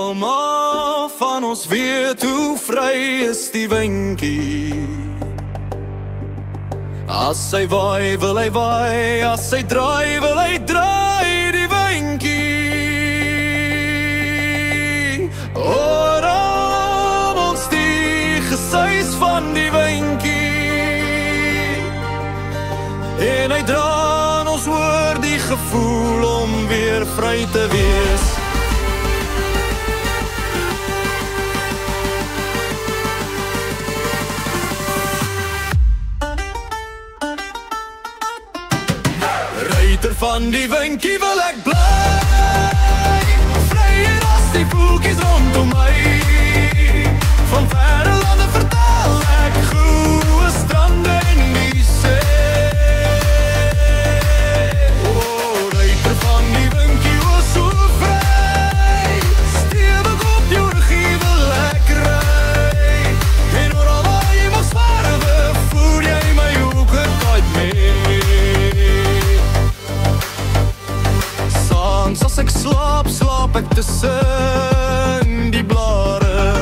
almal van ons weet hoe vry is die windjie. As hy waai, wil hy waai, as hy draai, wil hy draai die windjie. Oral ons die gesuis van die windjie, en hy dra ons oor die gevoel om weer vry te wees. Ruiter van die windjie wil ek bly, vryer as die voeltjies rondom my. Van verre lande vertel ek goeie strande en die see. Ruiter van die windjie was so vry, stewig op jou regie wil ek ry. En oral waar jy mag swerwe, voer jy my ook nooit mee. As ek slaap, slaap ek tussen die blare.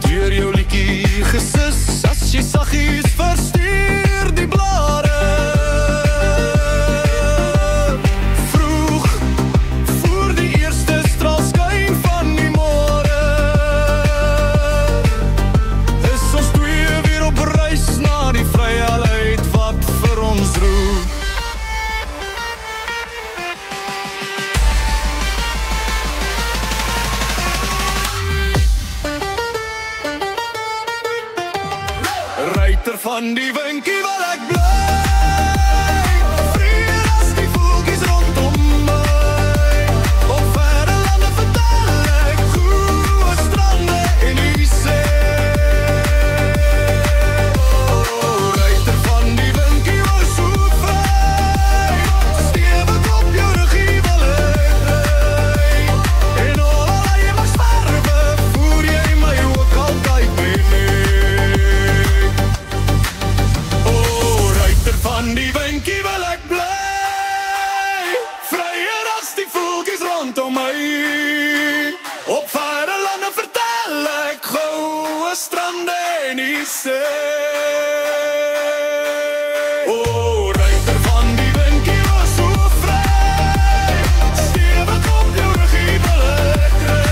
Deur jou liedjie gesis, as jy saggies verstuur die blare. Vroeg, voor die eerste straalskyn van die môre, is ons twee weer op reis na die vryheid wat vir ons roep. Ruiter van die windjie wil ek bly, vryer as die voeltjies rondom my. Op verre lande vertel ek goeie strande en die see. Ruiter van die windjie was so vry, stewig op jou regie wil ek ry. En oral jy mag swerwe, voer jy my ook altyd mee. Van die windjie wil ek bly, vryer as die voeltjies rondom my. Op verre lande vertel ek goeie strande en die see. Ruiter van die windjie was so vry, stewig op jou regie wil ek ry.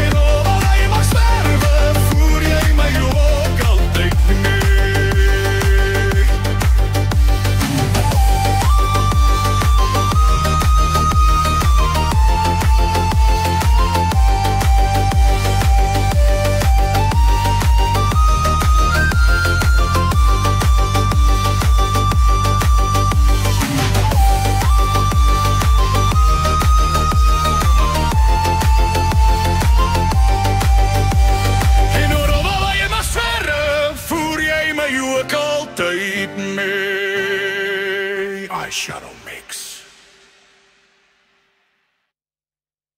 En oral jy mag swerwe, voer jy my ook altyd mee. Shut up.